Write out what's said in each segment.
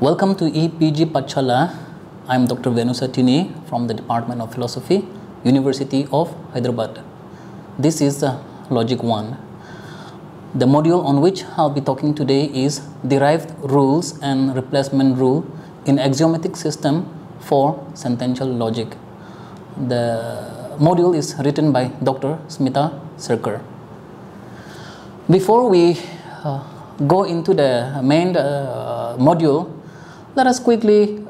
Welcome to EPG Pachala. I am Dr. Venusatini from the Department of Philosophy, University of Hyderabad. This is Logic 1. The module on which I'll be talking today is Derived Rules and Replacement Rule in Axiomatic System for Sentential Logic. The module is written by Dr. Smita Sirkar. Before we go into the main module, let us quickly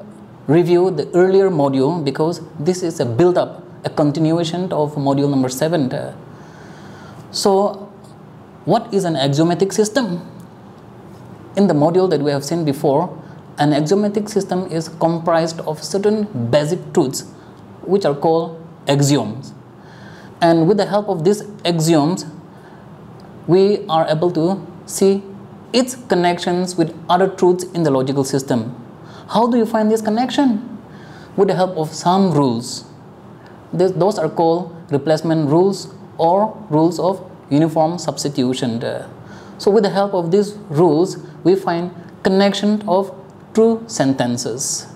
review the earlier module because this is a build-up, a continuation of module number 7. So, what is an axiomatic system? In the module that we have seen before, an axiomatic system is comprised of certain basic truths which are called axioms. And with the help of these axioms, we are able to see its connections with other truths in the logical system. How do you find this connection? With the help of some rules. Those are called replacement rules or rules of uniform substitution. So with the help of these rules, we find connection of true sentences.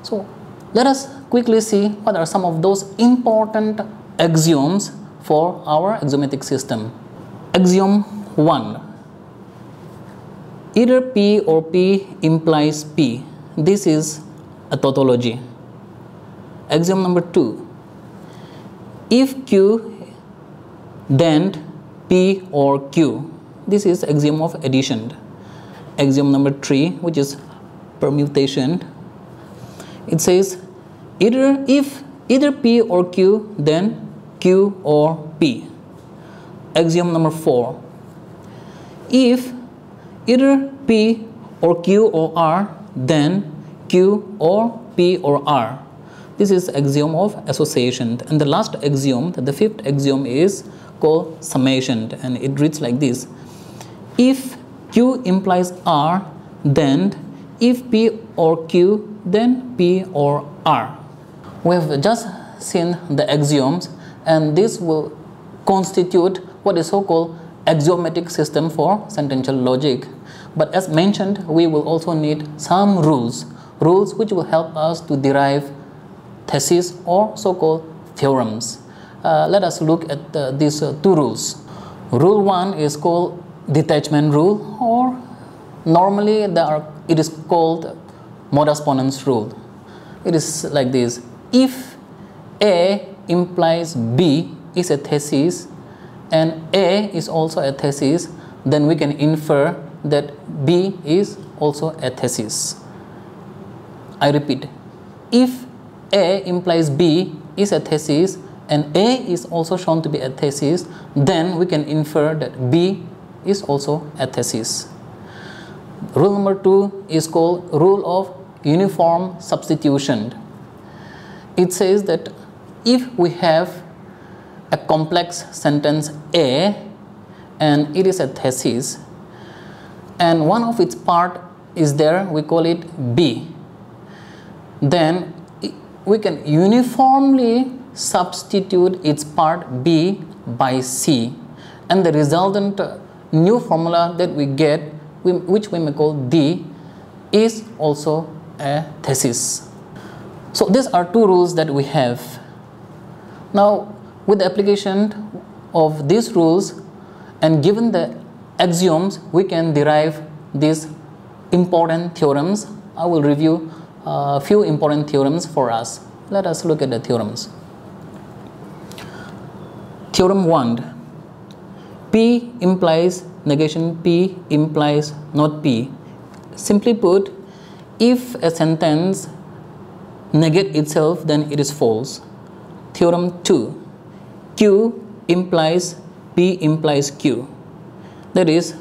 So let us quickly see what are some of those important axioms for our axiomatic system. Axiom 1. Either P or P implies P. This is a tautology. Axiom number 2. If Q, then P or Q. This is axiom of addition. Axiom number 3, which is permutation. It says if either P or Q, then Q or P. Axiom number 4. If either P or Q or R, then Q or P or R. This is axiom of association. And the last axiom, the fifth axiom, is called summation, and it reads like this. If Q implies R, then if P or Q, then P or R. We have just seen the axioms, and this will constitute what is so-called axiomatic system for sentential logic. But as mentioned, we will also need some rules which will help us to derive theses or so-called theorems. Let us look at these two rules. Rule 1 is called detachment rule, or normally it is called modus ponens rule. It is like this. If A implies B is a thesis and A is also a thesis, then we can infer that B is also a thesis. I repeat, if A implies B is a thesis and A is also shown to be a thesis, then we can infer that B is also a thesis. Rule number 2 is called rule of uniform substitution. It says that if we have a complex sentence A and it is a thesis, and one of its part is there, we call it B, then we can uniformly substitute its part B by C, and the resultant new formula that we get, which we may call D, is also a thesis. So these are two rules that we have. Now with the application of these rules and given the axioms, we can derive these important theorems. I will review a few important theorems for us. Let us look at the theorems. Theorem 1. P implies negation P implies not P. Simply put, if a sentence negates itself, then it is false. Theorem 2. Q implies P implies Q. That is,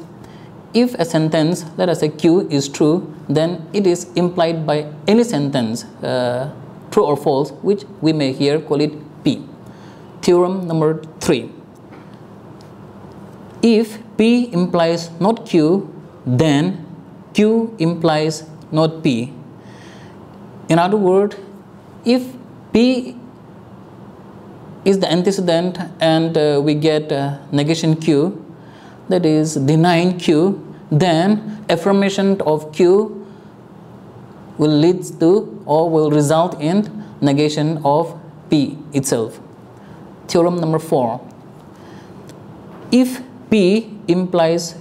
if a sentence, let us say Q, is true, then it is implied by any sentence, true or false, which we may here call it P. Theorem number 3. If P implies not Q, then Q implies not P. In other words, if P is the antecedent and we get negation Q, that is denying Q, then affirmation of Q will lead to or will result in negation of P itself. Theorem number 4. If P implies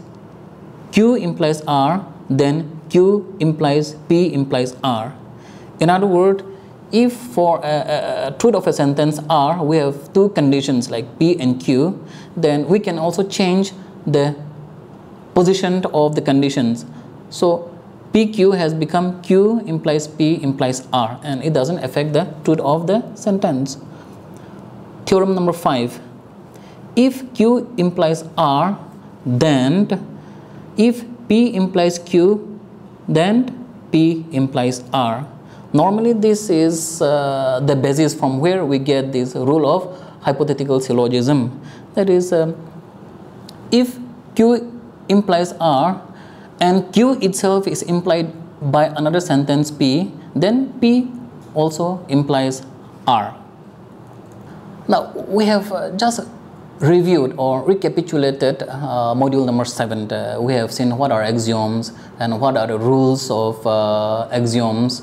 Q implies R, then Q implies P implies R. In other words, if for a truth of a sentence R, we have two conditions like P and Q, then we can also change the position of the conditions. So PQ has become Q implies P implies R, and it doesn't affect the truth of the sentence. Theorem number 5. If Q implies R, then if P implies Q, then P implies R. Normally this is the basis from where we get this rule of hypothetical syllogism. That is, if Q implies R and Q itself is implied by another sentence P, then P also implies R. Now we have just reviewed or recapitulated module number 7. We have seen what are axioms and what are the rules of axioms,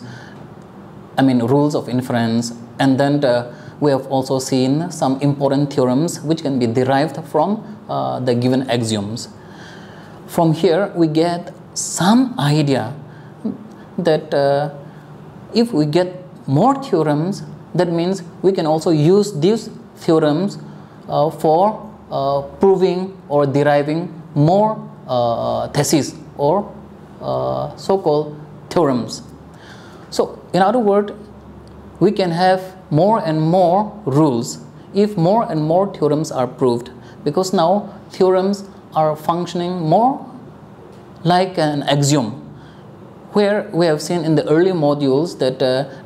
rules of inference, and then we have also seen some important theorems which can be derived from the given axioms. From here we get some idea that if we get more theorems, that means we can also use these theorems for proving or deriving more theses or so-called theorems. So in other words, we can have more and more rules if more and more theorems are proved, because now theorems are functioning more like an axiom, where we have seen in the early modules that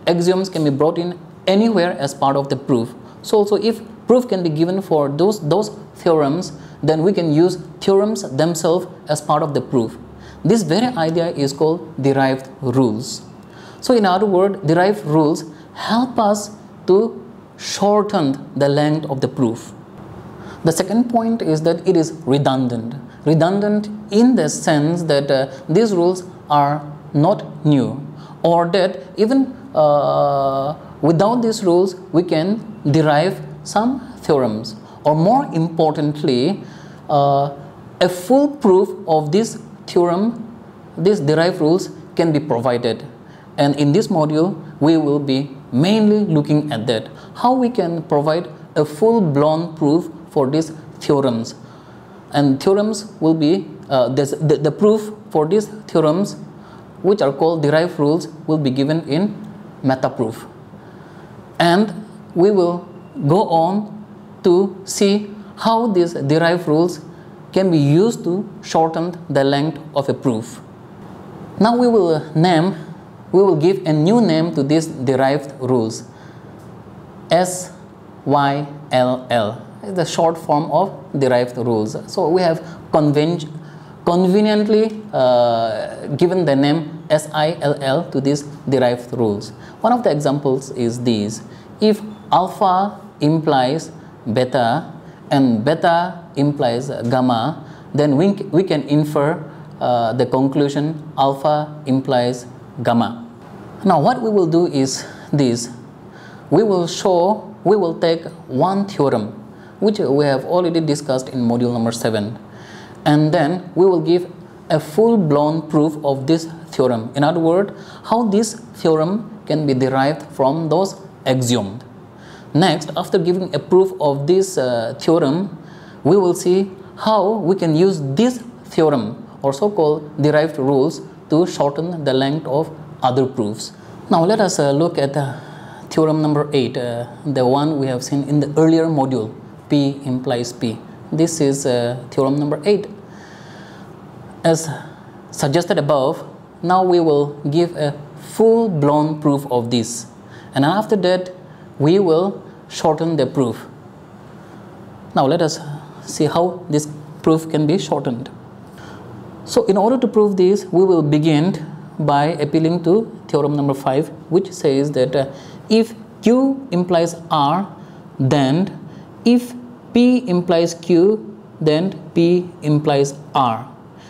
axioms can be brought in anywhere as part of the proof. So also if proof can be given for those theorems, then we can use theorems themselves as part of the proof. This very idea is called derived rules. So in other words, derived rules help us to shorten the length of the proof. The second point is that it is redundant. Redundant in the sense that these rules are not new, or that even without these rules we can derive some theorems, or more importantly, a full proof of this theorem, these derived rules can be provided. And in this module we will be mainly looking at that, how we can provide a full-blown proof for these theorems. And theorems will be the proof for these theorems, which are called derived rules, will be given in meta proof. And we will go on to see how these derived rules can be used to shorten the length of a proof. Now we will give a new name to these derived rules. SYLL is the short form of derived rules. So we have conveniently given the name SILL to these derived rules. One of the examples is this. If alpha implies beta and beta implies gamma, then we can infer the conclusion alpha implies gamma. Now what we will do is this. We will take one theorem which we have already discussed in module number 7, and then we will give a full-blown proof of this theorem. In other words, how this theorem can be derived from those axioms. Next, after giving a proof of this theorem, we will see how we can use this theorem or so-called derived rules to shorten the length of other proofs. Now let us look at theorem number 8, the one we have seen in the earlier module, P implies P. This is theorem number 8. As suggested above, now we will give a full-blown proof of this, and after that we will shorten the proof. Now let us see how this proof can be shortened. So in order to prove this, we will begin by appealing to theorem number 5, which says that if Q implies R, then if P implies Q, then P implies R.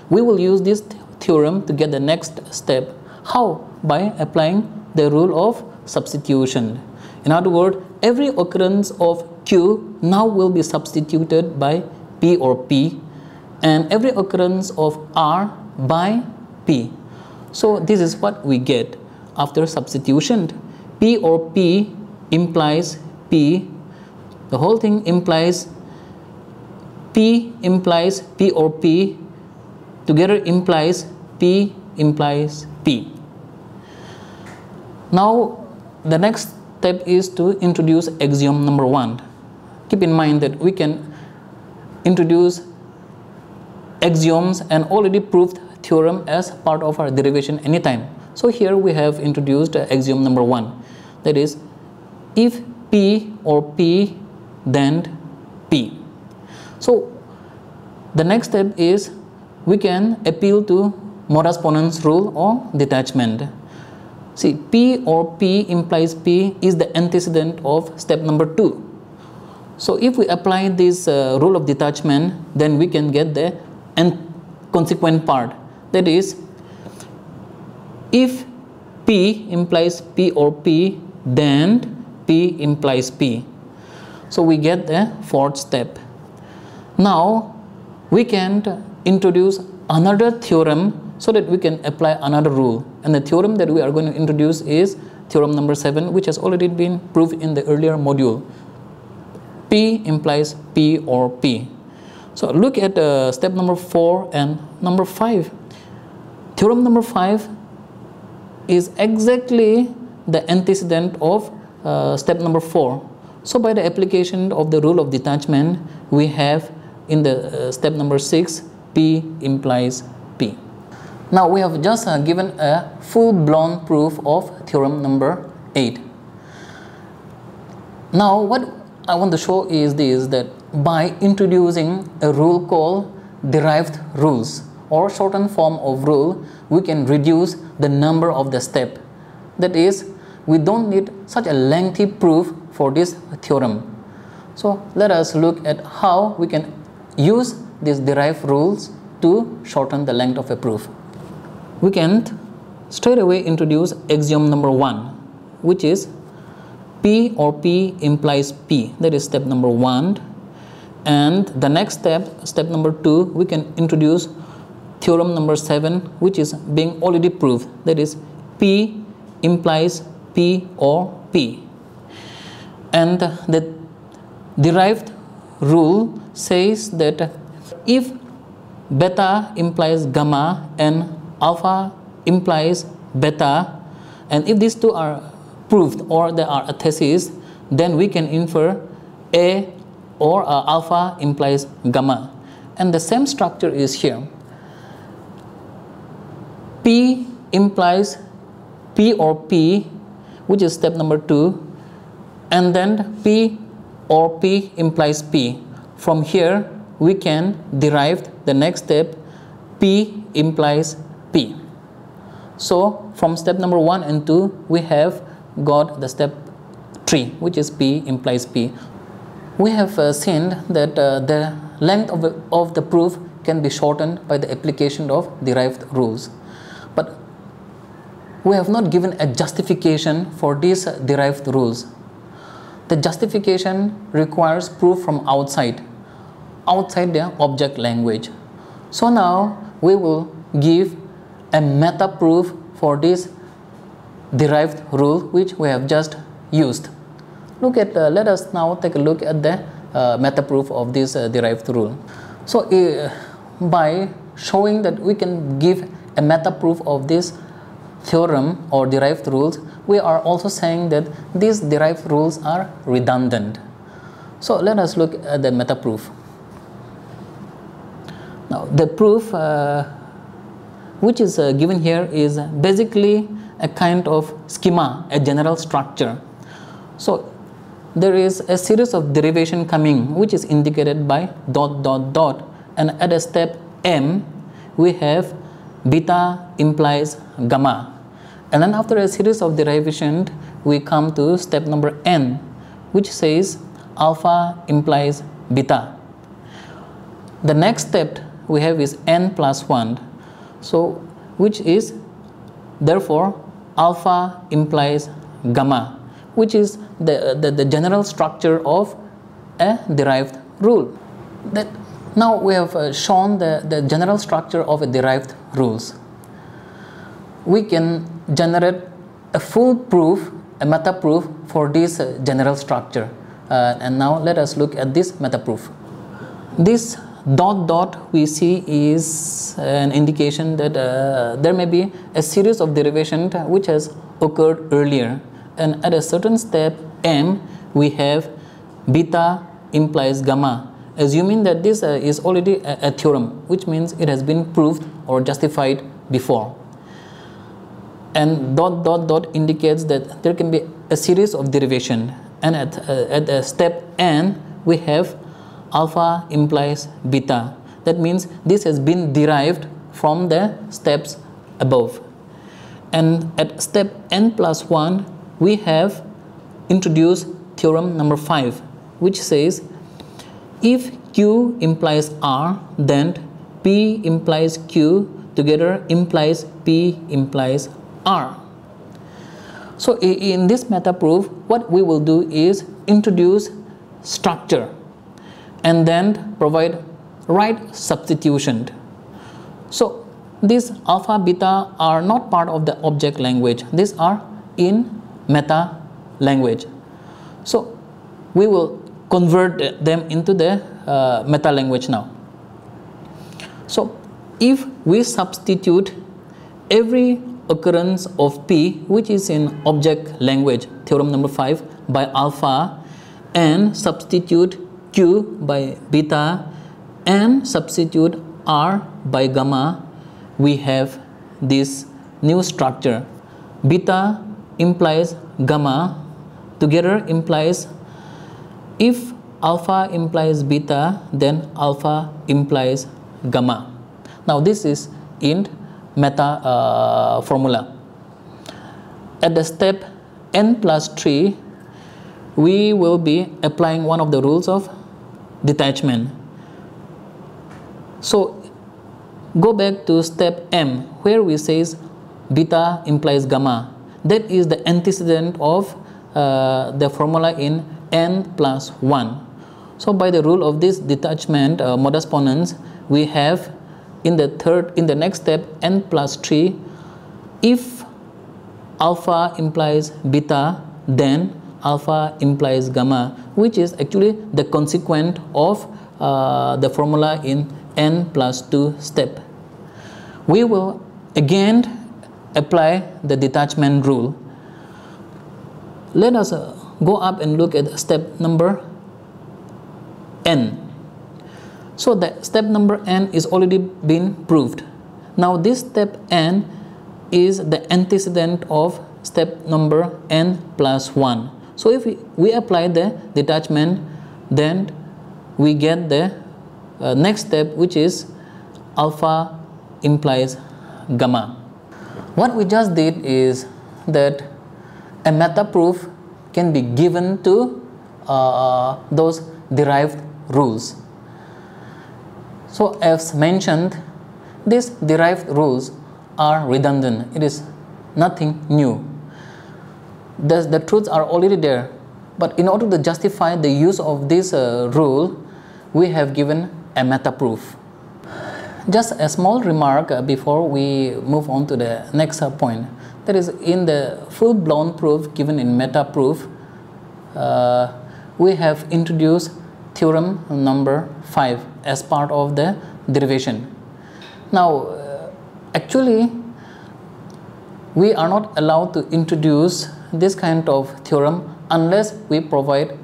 We will use this theorem to get the next step, how by applying the rule of substitution. In other words, every occurrence of Q now will be substituted by P or P, and every occurrence of R by P. So this is what we get after substitution. P or P implies P. The whole thing implies P or P. Together implies P implies P. Now the next step is to introduce axiom number 1. Keep in mind that we can introduce axioms and already proved theorem as part of our derivation anytime. So here we have introduced axiom number 1, that is, if P or P, then P. So the next step is we can appeal to modus ponens rule or detachment. See, P or P implies P is the antecedent of step number 2. So if we apply this rule of detachment, then we can get the consequent part, that is, if P implies P or P, then P implies P. So we get the fourth step. Now we can introduce another theorem so that we can apply another rule, and the theorem that we are going to introduce is theorem number 7, which has already been proved in the earlier module. P implies P or P. So look at step number 4 and number 5. Theorem number 5 is exactly the antecedent of step number 4. So by the application of the rule of detachment, we have in the step number 6, P implies P. Now we have just given a full-blown proof of theorem number 8. Now what I want to show is this, that by introducing a rule called derived rules or shortened form of rule, we can reduce the number of the step. That is, we don't need such a lengthy proof for this theorem. So let us look at how we can use these derived rules to shorten the length of a proof. We can straight away introduce axiom number 1, which is P or P implies P. That is step number 1. And the next step, step number 2, we can introduce theorem number 7, which is being already proved. That is, P implies P or P. And the derived rule says that if beta implies gamma and alpha implies beta, and if these two are proved or they are a thesis, then we can infer A or alpha implies gamma. And the same structure is here. P implies P or P, which is step number 2, and then P or P implies P. From here we can derive the next step, P implies P. So from step number 1 and 2 we have got the step 3, which is P implies P. We have seen that the length of the proof can be shortened by the application of derived rules, but we have not given a justification for these derived rules. The justification requires proof from outside the object language. So now we will give a meta proof for this derived rule which we have just used. Look at let us now take a look at the meta proof of this derived rule. So by showing that we can give a meta proof of this theorem or derived rules, we are also saying that these derived rules are redundant. So let us look at the meta proof. Now the proof which is given here is basically a kind of schema, a general structure. So there is a series of derivation coming which is indicated by ... and at a step M we have beta implies gamma, and then after a series of derivation we come to step number N, which says alpha implies beta. The next step we have is N plus 1, so which is therefore alpha implies gamma, which is the general structure of a derived rule. Now we have shown the general structure of a derived rules. We can generate a full proof, a meta proof for this general structure. And now let us look at this meta proof. This dot dot we see is an indication that there may be a series of derivations which has occurred earlier, and at a certain step m we have beta implies gamma, assuming that this is already a theorem, which means it has been proved or justified before. And dot dot dot indicates that there can be a series of derivation, and at step n we have alpha implies beta. That means this has been derived from the steps above. And at step n plus 1 we have introduced theorem number 5, which says if Q implies R, then P implies Q together implies P implies R. So in this meta proof, what we will do is introduce structure and then provide right substitution. So these alpha beta are not part of the object language. These are in meta language. So we will convert them into the meta language now. So if we substitute every occurrence of P, which is in object language, theorem number 5, by alpha, and substitute Q by beta, and substitute R by gamma, we have this new structure. Beta implies gamma together implies, if alpha implies beta, then alpha implies gamma. Now this is in meta formula. At the step n plus 3, we will be applying one of the rules of detachment. So go back to step m, where we says beta implies gamma. That is the antecedent of the formula in n plus 1. So by the rule of this detachment modus ponens, we have in the next step n plus 3, if alpha implies beta, then alpha implies gamma, which is actually the consequent of the formula in n plus 2 step. We will again apply the detachment rule. Let us go up and look at step number n. So the step number n is already been proved. Now this step n is the antecedent of step number n plus 1. So if we apply the detachment, then we get the next step, which is alpha implies gamma. What we just did is that a meta proof can be given to those derived rules. So as mentioned, these derived rules are redundant. It is nothing new. The truths are already there, but in order to justify the use of this rule, we have given a meta proof. Just a small remark before we move on to the next point. That is, in the full-blown proof given in meta proof, we have introduced theorem number 5 as part of the derivation. Now actually we are not allowed to introduce this kind of theorem unless we provide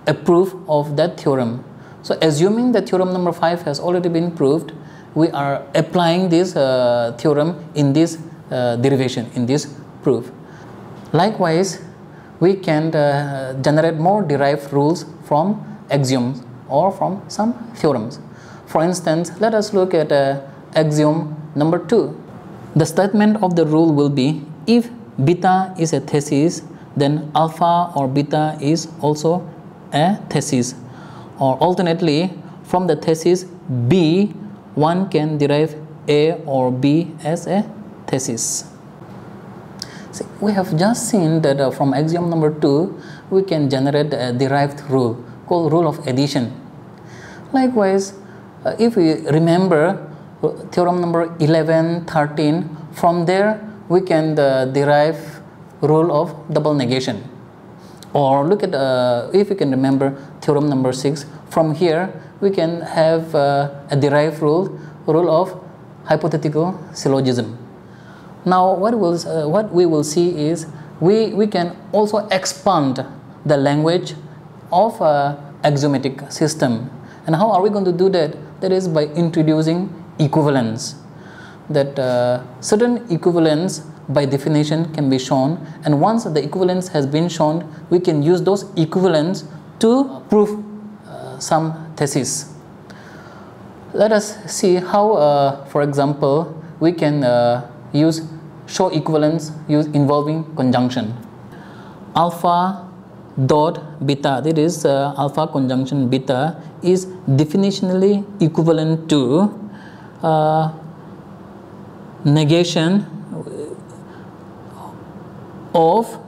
a proof of that theorem. So assuming that theorem number 5 has already been proved, we are applying this theorem in this derivation, in this proof. Likewise, we can generate more derived rules from axioms or from some theorems. For instance, let us look at axiom number 2. The statement of the rule will be, if beta is a thesis, then alpha or beta is also a thesis. Or alternately, from the thesis B, one can derive A or B as a thesis. See, we have just seen that from axiom number 2 we can generate a derived rule called rule of addition. Likewise, if we remember theorem number 11, 13, from there we can derive rule of double negation. Or look at, if you can remember theorem number 6, from here we can have a derived rule of hypothetical syllogism. Now what we will see is we can also expand the language of axiomatic system. And how are we going to do that? That is by introducing equivalence. That certain equivalence by definition can be shown, and once the equivalence has been shown, we can use those equivalents to prove some thesis. Let us see how, for example, we can show equivalence involving conjunction. Alpha dot beta, that is alpha conjunction beta, is definitionally equivalent to negation of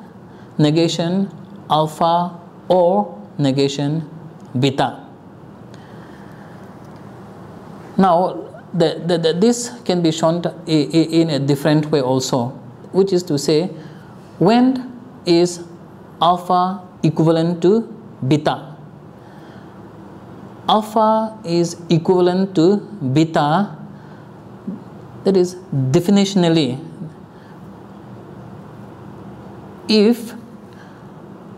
negation alpha or negation beta. Now this can be shown in a different way also, which is to say, when is alpha equivalent to beta? Alpha is equivalent to beta, that is definitionally, if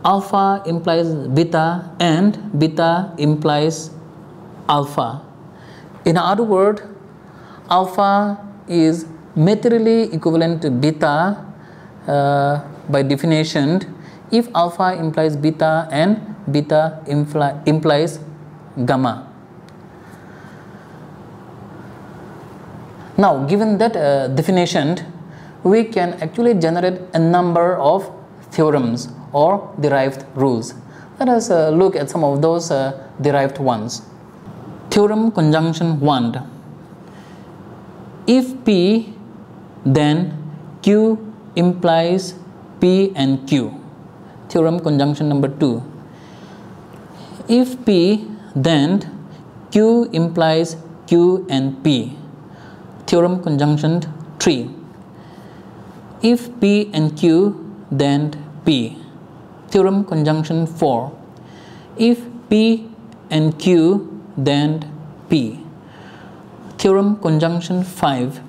alpha implies beta and beta implies alpha. In other words, alpha is materially equivalent to beta by definition if alpha implies beta and beta implies gamma. Now, given that definition, we can actually generate a number of theorems or derived rules. Let us look at some of those derived ones. Theorem conjunction 1. If P, then Q implies P and Q. Theorem conjunction number 2. If P, then Q implies Q and P. Theorem conjunction 3. If P and Q, then P. Theorem conjunction 4. If P and Q, then P. Theorem conjunction 5.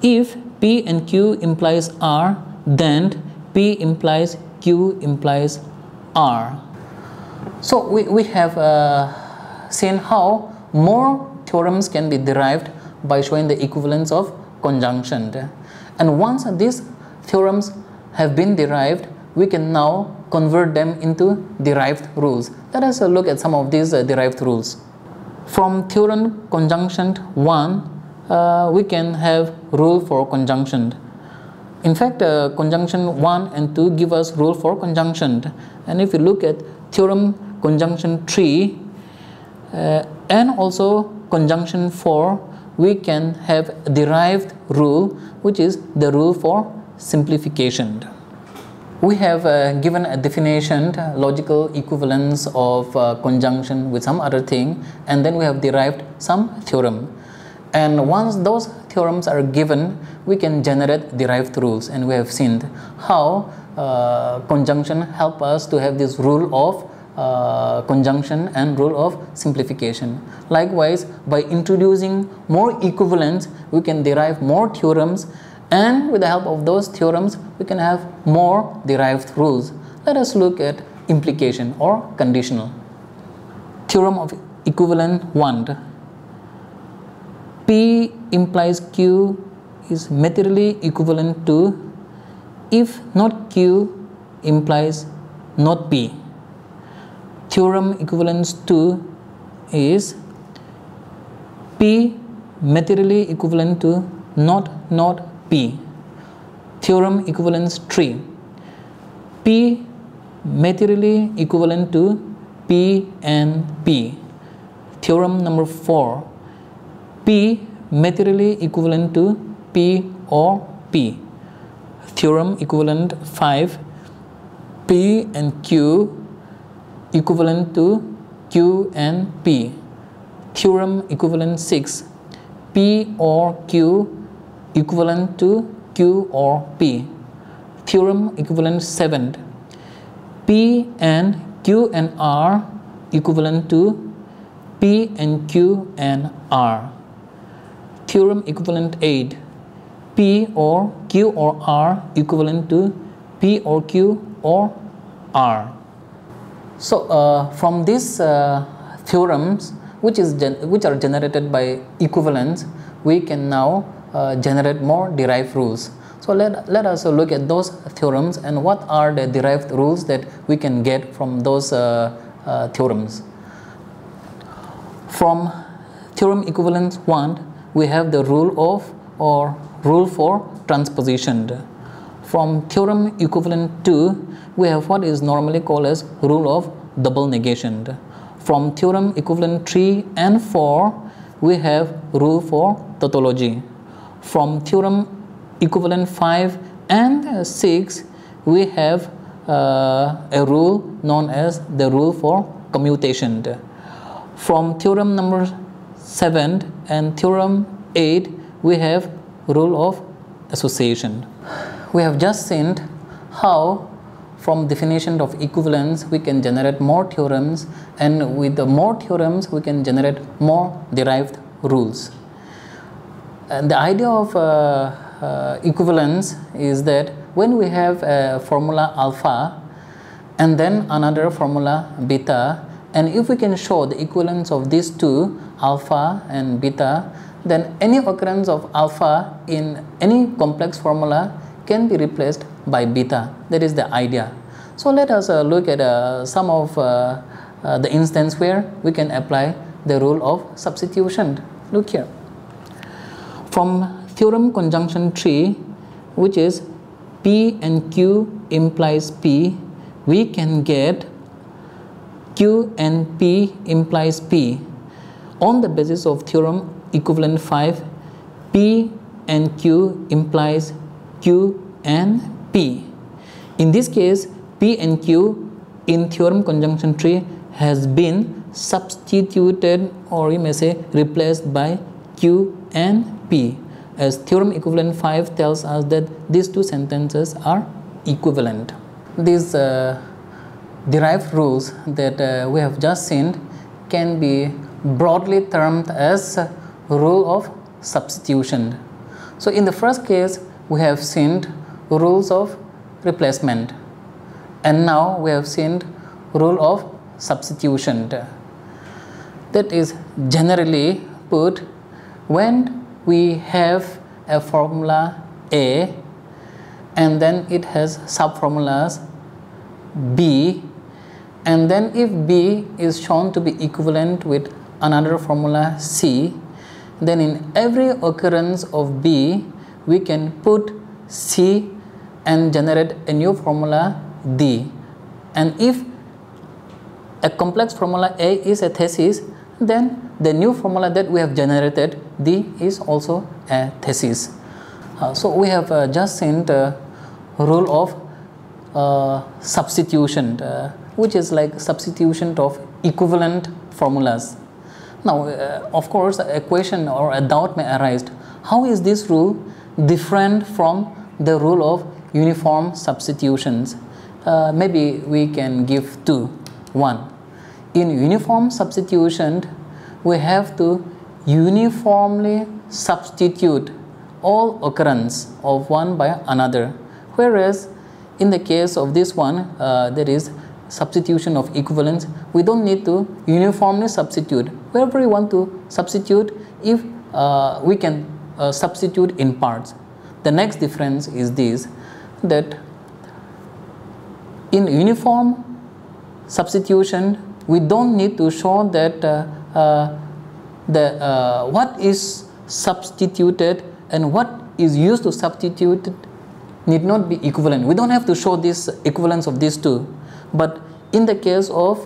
If P and Q implies R, then P implies Q implies R. So we have seen how more theorems can be derived by showing the equivalence of conjunction. And once these theorems have been derived, we can now convert them into derived rules. Let us look at some of these derived rules. From theorem conjunction 1, we can have rule for conjunction. In fact, conjunction 1 and 2 give us rule for conjunction. And if you look at theorem conjunction 3 and also conjunction 4, we can have a derived rule, which is the rule for simplification. We have given a definition, logical equivalence of conjunction with some other thing, and then we have derived some theorem. And once those theorems are given, we can generate derived rules, and we have seen how conjunction help us to have this rule of conjunction and rule of simplification. Likewise, by introducing more equivalence, we can derive more theorems, and with the help of those theorems, we can have more derived rules. Let us look at implication or conditional. Theorem of equivalent 1. P implies Q is materially equivalent to if not Q implies not P. Theorem equivalence 2 is P materially equivalent to not P. Theorem equivalence 3. P materially equivalent to P and P. Theorem number 4. P materially equivalent to P or P. theorem equivalent 5, P and Q equivalent to Q and P. Theorem equivalent 6, P or Q equivalent to Q or P. Theorem equivalent 7, P and Q and R equivalent to P and Q and R. Theorem equivalent 8, P or Q or R equivalent to P or Q or R. So from these theorems which are generated by equivalence, we can now generate more derived rules. So let us look at those theorems and what are the derived rules that we can get from those theorems. From theorem equivalence 1, we have the rule of or rule for transposition. From theorem equivalent 2, we have what is normally called as rule of double negation. From theorem equivalent 3 and 4, we have rule for tautology. From theorem equivalent 5 and 6, we have a rule known as the rule for commutation. From theorem number 7 and theorem 8, we have rule of association. We have just seen how from definition of equivalence we can generate more theorems, and with the more theorems we can generate more derived rules. And the idea of equivalence is that when we have a formula alpha and then another formula beta, and if we can show the equivalence of these two, alpha and beta, then any occurrence of alpha in any complex formula can be replaced by beta. That is the idea. So let us look at some of the instance where we can apply the rule of substitution. Look here. From theorem conjunction 3, which is P and Q implies P, we can get Q and P implies P on the basis of theorem equivalent 5, P and Q implies Q and P. In this case, P and Q in theorem conjunction 3 has been substituted, or you may say replaced by Q and P, as theorem equivalent 5 tells us that these two sentences are equivalent. These derived rules that we have just seen can be broadly termed as rule of substitution. So in the first case, we have seen rules of replacement, and now we have seen rule of substitution. That is generally put when we have a formula A and then it has subformulas B, and then if B is shown to be equivalent with another formula C, then in every occurrence of B we can put C and generate a new formula D. And if a complex formula A is a thesis, then the new formula that we have generated D is also a thesis. So we have just seen the rule of substitution, which is like substitution of equivalent formulas. Now, of course, a question or a doubt may arise: how is this rule different from the rule of uniform substitutions? Maybe we can give two. One, in uniform substitution, we have to uniformly substitute all occurrence of one by another, whereas in the case of this one, there is substitution of equivalence. We don't need to uniformly substitute. Wherever we want to substitute, if we can substitute in parts. The next difference is this, that in uniform substitution, we don't need to show that what is substituted and what is used to substitute need not be equivalent. We don't have to show this equivalence of these two. But in the case of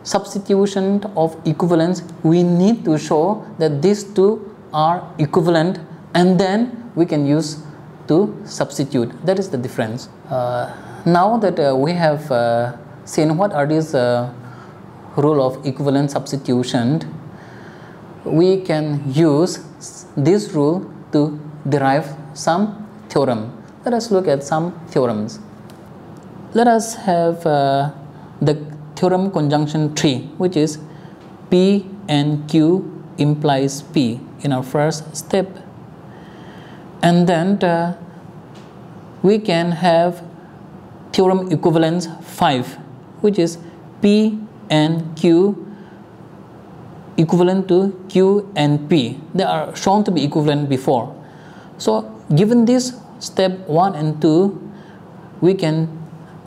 substitution of equivalence, we need to show that these two are equivalent, and then we can use to substitute. That is the difference. Now that we have seen what are these rule of equivalent substitution, we can use this rule to derive some theorem. Let us look at some theorems. Let us have the theorem conjunction 3, which is P and Q implies P in our first step. And then we can have theorem equivalence 5, which is P and Q equivalent to Q and P. They are shown to be equivalent before. So given this step 1 and 2, we can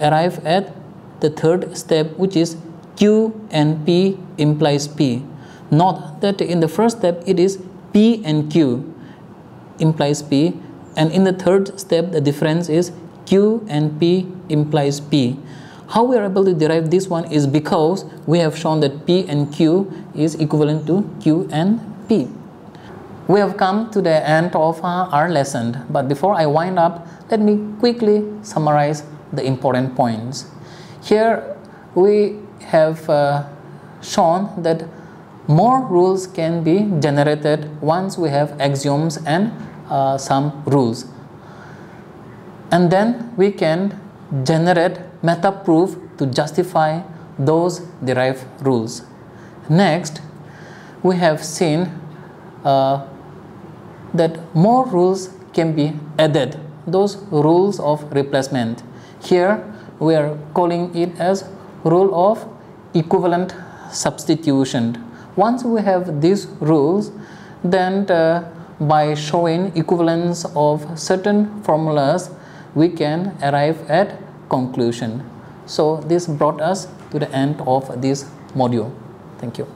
arrive at the third step, which is Q and P implies P. Note that in the first step it is P and Q implies P, and in the third step the difference is Q and P implies P. How we are able to derive this one is because we have shown that P and Q is equivalent to Q and P. We have come to the end of our lesson, but before I wind up, let me quickly summarize the important points. Here we have shown that more rules can be generated once we have axioms and some rules, and then we can generate meta proof to justify those derived rules. Next, we have seen that more rules can be added, those rules of replacement. Here we are calling it as rule of equivalent substitution. Once we have these rules, then by showing equivalence of certain formulas, we can arrive at conclusion. So this brought us to the end of this module. Thank you.